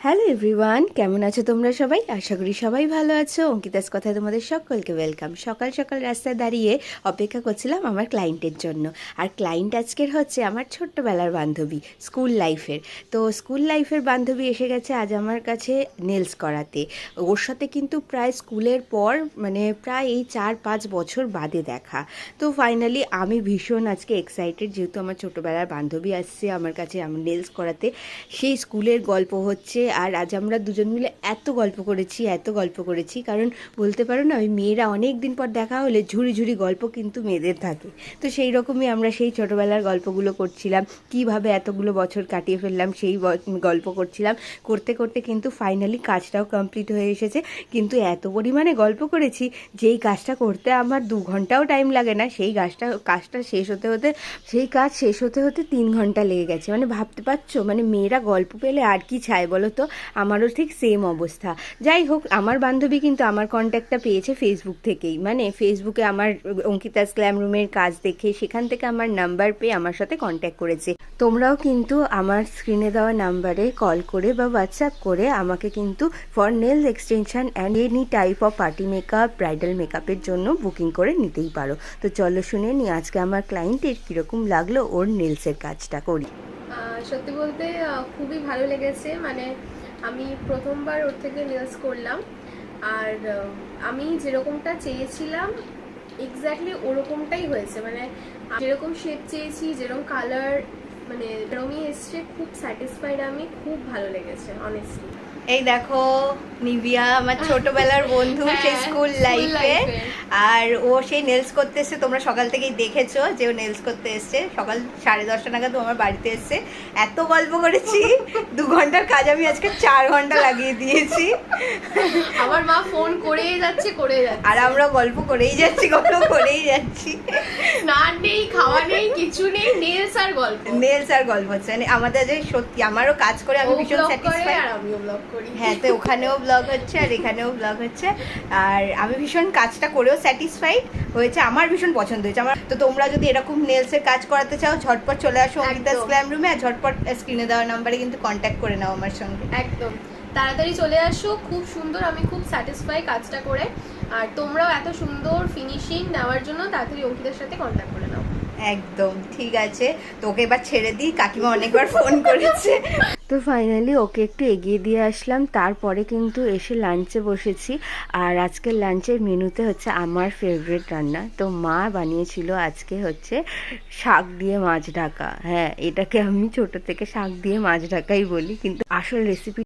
Hello everyone, কেমন আছো তোমরা সবাই? আশা করি সবাই ভালো আছো। অঙ্কিতাস কথায় তোমাদের সকলকে ওয়েলকাম। সকাল সকাল রাস্তায় দাঁড়িয়ে অপেক্ষা করছিলাম আমার ক্লায়েন্টের জন্য। আর ক্লায়েন্ট আজকের হচ্ছে আমার ছোট্টবেলার বান্ধবী, স্কুল লাইফের। তো স্কুল লাইফের বান্ধবী এসে গেছে আজ আমার কাছে নেলস করাতে। ওর সাথে কিন্তু প্রায় স্কুলের পর প্রায় এই 4-5 বছর বাদে দেখা। তো ফাইনালি আমি ভীষণ আজকে এক্সাইটেড, যেহেতু আমার ছোটোবেলার বান্ধবী আসছে আমার কাছে আমার নেলস করাতে। সেই স্কুলের গল্প হচ্ছে, আর আজ আমরা দুজন মিলে এত গল্প করেছি কারণ বলতে পারো না, ওই মেয়েরা অনেক দিন পর দেখা হলে ঝুড়ি ঝুড়ি গল্প কিন্তু মেয়েদের থাকে। তো সেই রকমই আমরা সেই ছোটোবেলার গল্পগুলো করছিলাম, কিভাবে এতগুলো বছর কাটিয়ে ফেললাম সেই গল্প করছিলাম। করতে করতে কিন্তু ফাইনালি কাজটাও কমপ্লিট হয়ে এসেছে। কিন্তু এত পরিমাণে গল্প করেছি, যেই কাজটা করতে আমার 2 ঘন্টাও টাইম লাগে না, সেই কাজটা শেষ হতে হতে 3 ঘন্টা লেগে গেছে। ভাবতে পারছো, মেয়েরা গল্প পেলে আর কি চায় বলো তো? আমারও ঠিক সেম অবস্থা। যাই হোক, আমার বান্ধবী কিন্তু আমার কন্ট্যাক্টটা পেয়েছে ফেসবুক থেকেই। ফেসবুকে আমার অঙ্কিতাস গ্ল্যাম রুমের কাজ দেখে সেখান থেকে আমার নাম্বার পেয়ে আমার সাথে কন্ট্যাক্ট করেছে। তোমরাও কিন্তু আমার স্ক্রিনে দেওয়া নাম্বারে কল করে বা হোয়াটসঅ্যাপ করে আমাকে কিন্তু for nails extension and any type off party makeup, bridal মেকআপের জন্য বুকিং করে নিতেই পারো। তো চলো শুনে নিই আজকে আমার ক্লায়েন্টের কীরকম লাগলো ওর নেলসের কাজটা করি। সত্যি বলতে খুবই ভালো লেগেছে। আমি প্রথমবার ওর থেকে নেলস করলাম, আর আমি যেরকমটা চেয়েছিলাম এক্স্যাক্টলি ওরকমটাই হয়েছে। যেরকম শেপ চেয়েছি, যেরকম কালার, এরকমই এসছে। খুব স্যাটিসফাইড, আমি খুব ভালো লেগেছে অনেস্টলি। এই দেখো নিভিয়া, আমার ছোটবেলার বন্ধু, সেই স্কুল লাইফে। আর ও সেই নেলস করতে এসছে, তোমরা সকাল থেকেই দেখেছো যে ও নেলস করতে এসছে। সকাল 10:30 নাগাদ ও আমার বাড়িতে এসছে। এত গল্প করেছি, 2 ঘন্টার কাজ আমি আজকে 4 ঘন্টা লাগিয়ে দিয়েছি। আমার মা ফোন করেই যাচ্ছে আর আমরা গল্প করেই যাচ্ছি। স্নান নেই, খাওয়া নেই, কিছু নেই, নেলস আর গল্প হচ্ছে। আমাদের যে সত্যি আমারও কাজ করে আমি ভীষণ স্যাটিসফাইড। আর আমিও ব্লগ করি। হ্যাঁ, তো ওখানেও ব্লগ হচ্ছে আর এখানেও ব্লগ হচ্ছে। আর আমি ভীষণ কাজটা করেও স্যাটিসফাইড হয়েছে, আমার ভীষণ পছন্দ হয়েছে আমার। তো তোমরা যদি এরকম নেলসের কাজ করাতে চাও, ঝটপট চলে আসো অঙ্কিতাস গ্ল্যাম রুমে। আর ঝটপট স্ক্রিনে দেওয়া নাম্বারে কিন্তু কন্ট্যাক্ট করে নাও আমার সঙ্গে। একদম তাড়াতাড়ি চলে আসো। খুব সুন্দর, আমি খুব স্যাটিসফাই কাজটা করে। আর তোমরাও এত সুন্দর ফিনিশিং নেওয়ার জন্য তাড়াতাড়ি অঙ্কিতার সাথে কন্ট্যাক্ট করে নাও। একদম ঠিক আছে, তোকে এবার ছেড়ে দিই, কাকিমা অনেকবার ফোন করেছে। তো ফাইনালি ওকে একটু এগিয়ে দিয়ে আসলাম, তারপরে কিন্তু এসে লাঞ্চে বসেছি। আর আজকের লাঞ্চের মেনুতে হচ্ছে আমার ফেভারিট রান্না। তো মা বানিয়েছিল আজকে হচ্ছে শাক দিয়ে মাছ ঢাকা। হ্যাঁ, এটাকে আমি ছোট থেকে শাক দিয়ে মাছ ঢাকাই বলি, কিন্তু আসল রেসিপি